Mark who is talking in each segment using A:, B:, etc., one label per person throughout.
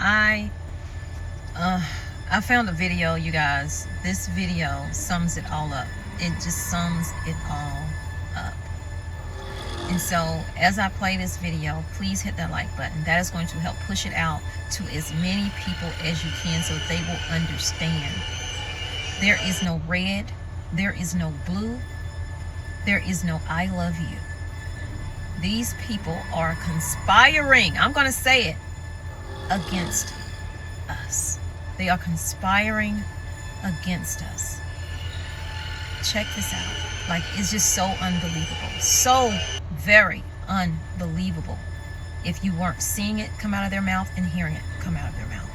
A: I found a video, you guys. This video sums it all up. It just sums it all up. And so as I play this video, please hit that like button. That is going to help push it out to as many people as you can so they will understand. There is no red, there is no blue, there is no I love you. These people are conspiring, I'm going to say it, against us. They are conspiring against us. Check this out. Like, it's just so unbelievable. So very unbelievable. If you weren't seeing it come out of their mouth and hearing it come out of their mouth.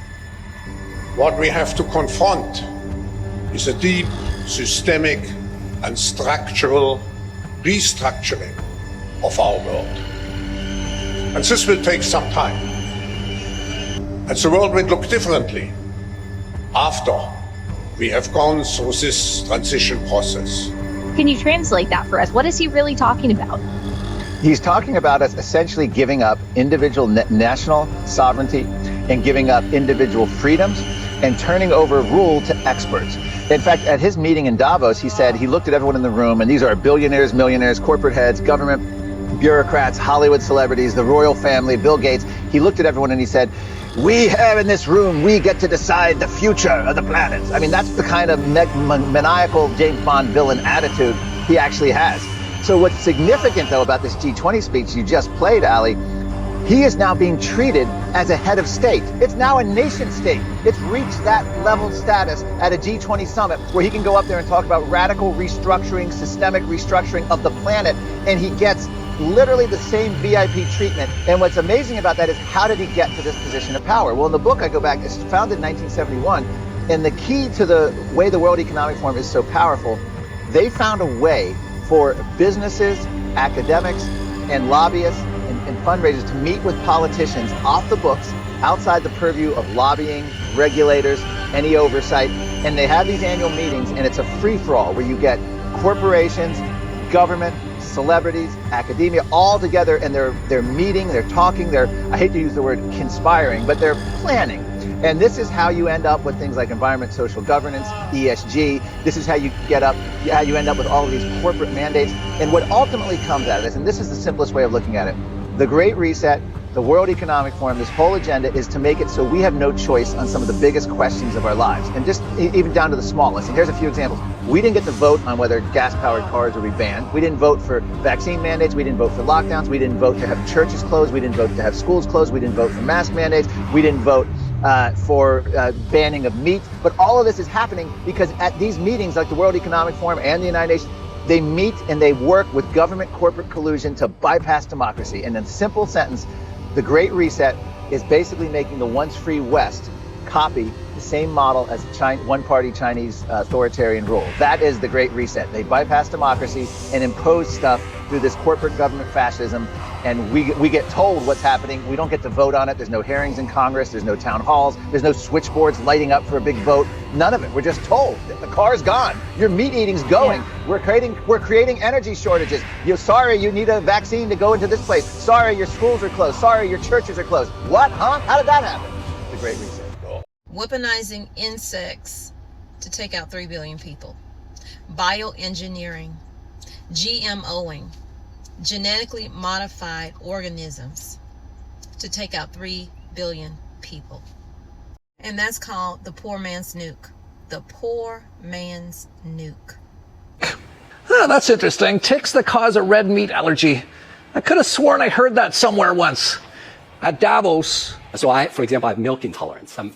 B: What we have to confront is a deep, systemic, and structural restructuring of our world. And this will take some time. And the world will look differently after we have gone through this transition process.
C: Can you translate that for us? What is he really talking about?
D: He's talking about us essentially giving up individual national sovereignty and giving up individual freedoms and turning over rule to experts. In fact, at his meeting in Davos, he said he looked at everyone in the room, and these are billionaires, millionaires, corporate heads, government bureaucrats, Hollywood celebrities, the royal family, Bill Gates. He looked at everyone and he said, we have in this room, we get to decide the future of the planet. I mean, that's the kind of maniacal James Bond villain attitude he actually has. So what's significant, though, about this G20 speech you just played, Ali, he is now being treated as a head of state. It's now a nation state. It's reached that level status at a G20 summit where he can go up there and talk about radical restructuring, systemic restructuring of the planet, and he gets literally the same VIP treatment. And what's amazing about that is, how did he get to this position of power? Well, in the book I go back, it's founded in 1971, and the key to the way the World Economic Forum is so powerful, they found a way for businesses, academics, and lobbyists and fundraisers to meet with politicians off the books, outside the purview of lobbying, regulators, any oversight. And they have these annual meetings, and it's a free-for-all where you get corporations, government, celebrities, academia, all together, and they're meeting, they're talking, I hate to use the word conspiring, but they're planning. And this is how you end up with things like environment, social governance, ESG. This is how you end up with all of these corporate mandates. And what ultimately comes out of this, and this is the simplest way of looking at it, the Great Reset, the World Economic Forum, this whole agenda is to make it so we have no choice on some of the biggest questions of our lives, and just even down to the smallest. And here's a few examples. We didn't get to vote on whether gas-powered cars would be banned. We didn't vote for vaccine mandates. We didn't vote for lockdowns. We didn't vote to have churches closed. We didn't vote to have schools closed. We didn't vote for mask mandates. We didn't vote for banning of meat. But all of this is happening because at these meetings, like the World Economic Forum and the United Nations, they meet and they work with government corporate collusion to bypass democracy. And in a simple sentence, the Great Reset is basically making the once free West copy the same model as one-party Chinese authoritarian rule. That is the Great Reset. They bypass democracy and impose stuff through this corporate government fascism, and we get told what's happening. We don't get to vote on it. There's no hearings in Congress. There's no town halls. There's no switchboards lighting up for a big vote. None of it. We're just told that the car's gone. Your meat eating's going. Yeah. We're creating energy shortages. You're sorry, you need a vaccine to go into this place. Sorry, your schools are closed. Sorry, your churches are closed. What? Huh? How did that happen? The Great Reset.
A: Weaponizing insects to take out 3 billion people. Bioengineering. GMOing. Genetically modified organisms to take out 3 billion people. And that's called the poor man's nuke. The poor man's nuke.
E: Oh, that's interesting. Ticks that cause a red meat allergy. I could have sworn I heard that somewhere once. At Davos.
F: So for example, I have milk intolerance, and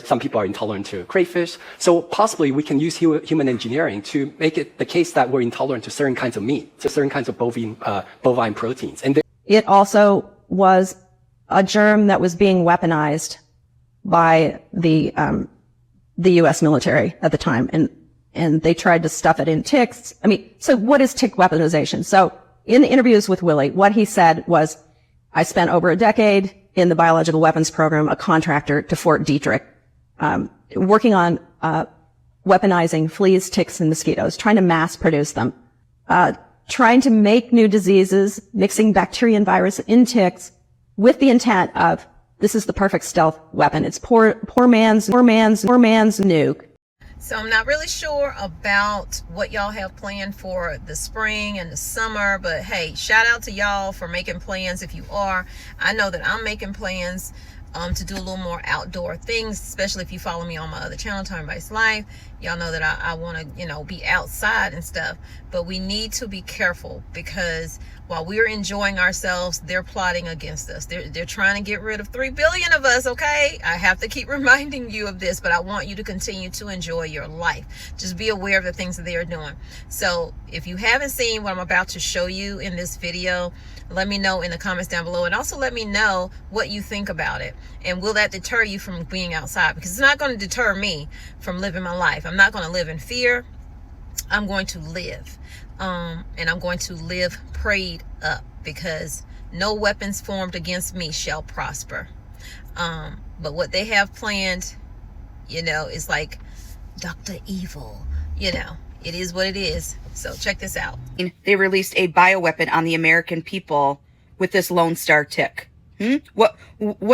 F: some people are intolerant to crayfish. So possibly we can use human engineering to make it the case that we're intolerant to certain kinds of meat, to certain kinds of bovine proteins. And
G: it also was a germ that was being weaponized by the U.S. military at the time, and they tried to stuff it in ticks. I mean, so what is tick weaponization? So in the interviews with Willie, what he said was, I spent over a decade in the biological weapons program, a contractor to Fort Detrick, working on weaponizing fleas, ticks, and mosquitoes, trying to mass produce them, trying to make new diseases, mixing bacteria and virus in ticks with the intent of This is the perfect stealth weapon. It's poor man's nuke.
A: So I'm not really sure about what y'all have planned for the spring and the summer, but hey, shout out to y'all for making plans if you are. I know that I'm making plans to do a little more outdoor things, especially if you follow me on my other channel, Time Vice Life. Y'all know that I want to, you know, be outside and stuff, but we need to be careful, because while we're enjoying ourselves, they're plotting against us. They're trying to get rid of 3 billion of us, okay? I have to keep reminding you of this, but I want you to continue to enjoy your life. Just be aware of the things that they are doing. So if you haven't seen what I'm about to show you in this video, let me know in the comments down below, and also let me know what you think about it. And will that deter you from being outside? Because it's not going to deter me from living my life. I'm not going to live in fear. I'm going to live. And I'm going to live prayed up, because no weapons formed against me shall prosper. But what they have planned, you know, is like Dr. Evil. You know, it is what it is. So check this out.
H: They released a bioweapon on the American people with this Lone Star tick. What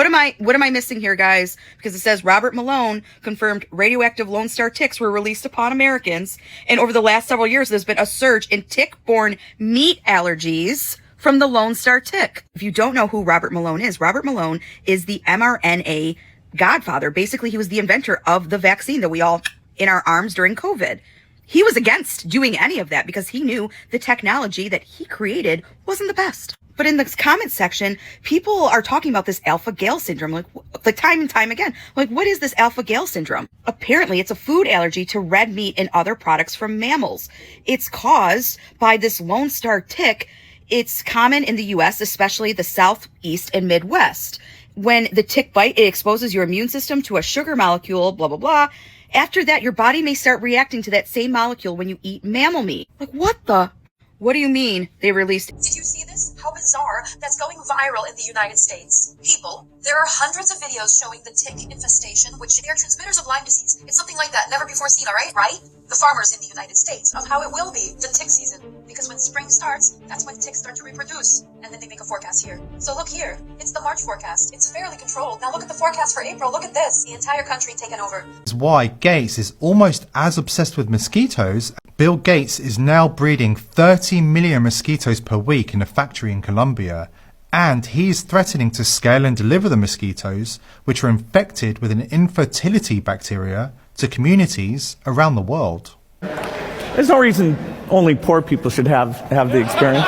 H: am I missing here, guys? Because it says Robert Malone confirmed radioactive Lone Star ticks were released upon Americans, and over the last several years there's been a surge in tick-borne meat allergies from the Lone Star tick. If you don't know who Robert Malone is the mRNA godfather. Basically, he was the inventor of the vaccine that we all in our arms during COVID. He was against doing any of that because he knew the technology that he created wasn't the best. But in the comment section, people are talking about this alpha-gal syndrome, like time and time again. Like, what is this alpha-gal syndrome? Apparently, it's a food allergy to red meat and other products from mammals. It's caused by this Lone Star tick. It's common in the U.S., especially the Southeast and Midwest. When the tick bite, it exposes your immune system to a sugar molecule, blah, blah, blah. After that, your body may start reacting to that same molecule when you eat mammal meat. Like, what do you mean they released?
I: Did you see this? How bizarre. That's going viral in the United States. People, there are hundreds of videos showing the tick infestation, which they are transmitters of Lyme disease. It's something like that, never before seen, all right? Right? The farmers in the United States, of how it will be the tick season. Because when spring starts, that's when ticks start to reproduce. And then they make a forecast here. So look here. It's the March forecast. It's fairly controlled. Now look at the forecast for April. Look at this. The entire country taken over.
J: That's why Gates is almost as obsessed with mosquitoes. Bill Gates is now breeding 30 million mosquitoes per week in a factory in Colombia, and he is threatening to scale and deliver the mosquitoes, which are infected with an infertility bacteria, to communities around the world.
K: There's no reason only poor people should have the experience.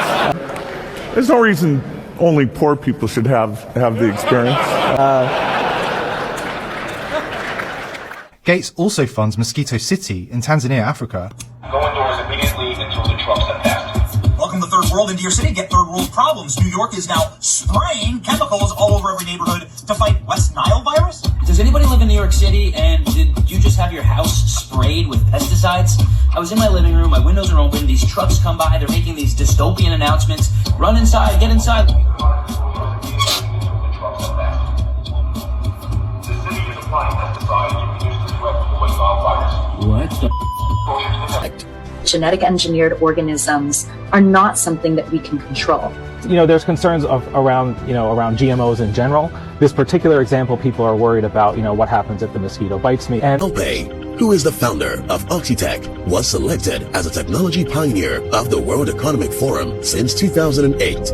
K: There's no reason only poor people should have the experience.
J: Gates also funds Mosquito City in Tanzania, Africa.
L: Go indoors immediately until the trucks have passed.
M: Welcome to Third World into your city. Get third world problems. New York is now spraying chemicals all over every neighborhood to fight West Nile virus.
N: Does anybody live in New York City, and did you just have your house sprayed with pesticides? I was in my living room, my windows are open, these trucks come by, they're making these dystopian announcements. Run inside, get inside.
L: The city is applying pesticides to reduce the threat of the West Nile virus.
N: What the
O: Genetic engineered organisms are not something that we can control.
P: You know, there's concerns around GMOs in general. This particular example, people are worried about, what happens if the mosquito bites me. And
Q: Alpay, who is the founder of Oxitec, was selected as a technology pioneer of the World Economic Forum since 2008.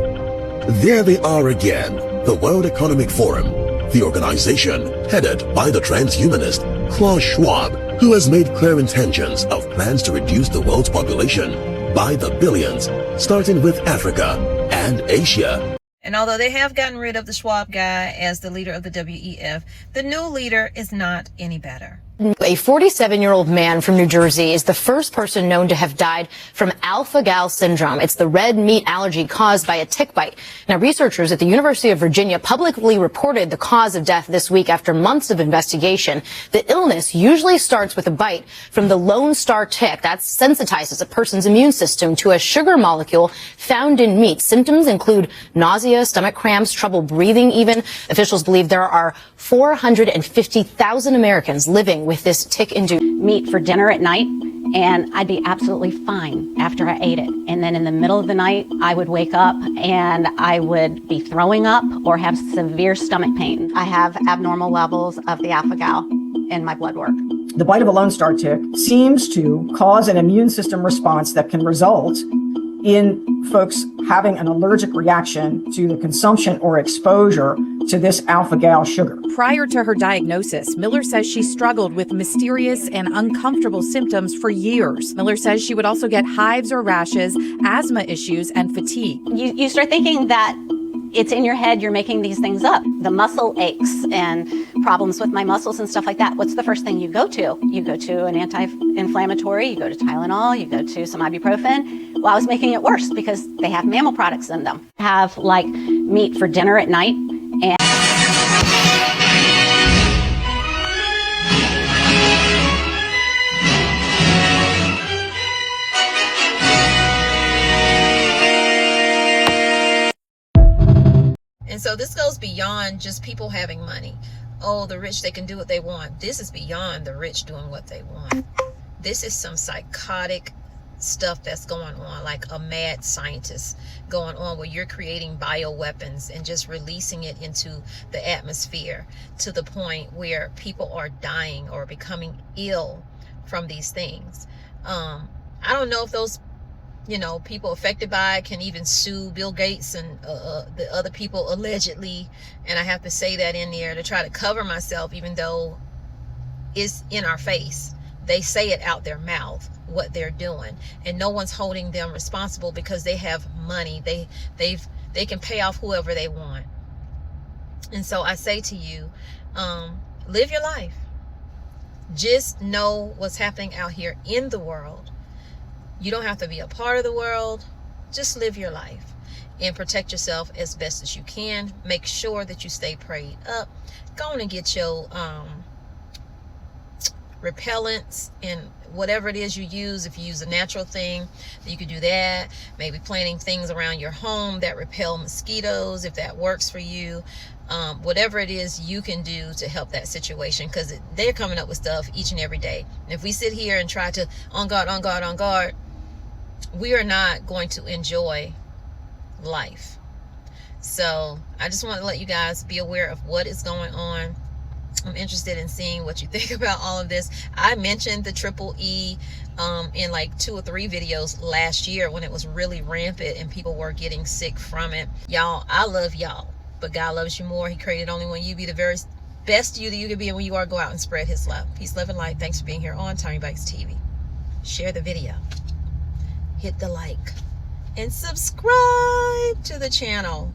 Q: There they are again, the World Economic Forum, the organization headed by the transhumanist Klaus Schwab, who has made clear intentions of plans to reduce the world's population by the billions, starting with Africa and Asia.
A: And although they have gotten rid of the Schwab guy as the leader of the WEF, the new leader is not any better.
R: A 47-year-old man from New Jersey is the first person known to have died from alpha-gal syndrome. It's the red meat allergy caused by a tick bite. Now, researchers at the University of Virginia publicly reported the cause of death this week after months of investigation. The illness usually starts with a bite from the Lone Star tick. That sensitizes a person's immune system to a sugar molecule found in meat. Symptoms include nausea, stomach cramps, trouble breathing even. Officials believe there are 450,000 Americans living with this tick-induced
S: meat for dinner at night. and I'd be absolutely fine after I ate it. And then in the middle of the night, I would wake up and I would be throwing up or have severe stomach pain. I have abnormal levels of the alpha-gal in my blood work.
T: The bite of a Lone Star tick seems to cause an immune system response that can result in folks having an allergic reaction to the consumption or exposure to this alpha-gal sugar.
U: Prior to her diagnosis, Miller says she struggled with mysterious and uncomfortable symptoms for years. Miller says she would also get hives or rashes, asthma issues, and fatigue.
S: You start thinking that it's in your head, you're making these things up. The muscle aches and problems with my muscles and stuff like that. What's the first thing you go to? You go to an anti-inflammatory, you go to Tylenol, you go to some ibuprofen. Well, I was making it worse because they have mammal products in them. Have like meat for dinner at night and
A: And so this goes beyond just people having money. Oh, the rich, they can do what they want. This is beyond the rich doing what they want. This is some psychotic stuff that's going on, like a mad scientist going on, where you're creating bioweapons and just releasing it into the atmosphere to the point where people are dying or becoming ill from these things. I don't know if those people affected by it can even sue Bill Gates and the other people allegedly, and I have to say that in there to try to cover myself, even though it's in our face. They say it out their mouth what they're doing, and no one's holding them responsible because they have money. They can pay off whoever they want. And so I say to you, live your life. Just know what's happening out here in the world. You don't have to be a part of the world. Just live your life and protect yourself as best as you can. Make sure that you stay prayed up. Go on and get your repellents and whatever it is you use. If you use a natural thing, you could do that. Maybe planting things around your home that repel mosquitoes, if that works for you. Whatever it is you can do to help that situation, because they're coming up with stuff each and every day. And if we sit here and try to on guard, we are not going to enjoy life. So I just want to let you guys be aware of what is going on. I'm interested in seeing what you think about all of this. I mentioned the triple E in like 2 or 3 videos last year when it was really rampant and people were getting sick from it. Y'all, I love y'all, but God loves you more. He created only one you. Be the very best you that you can be, and when you are, go out and spread his love. Peace, love, and light. Thanks for being here on Tommy Bikes TV. Share the video, hit the like, and subscribe to the channel.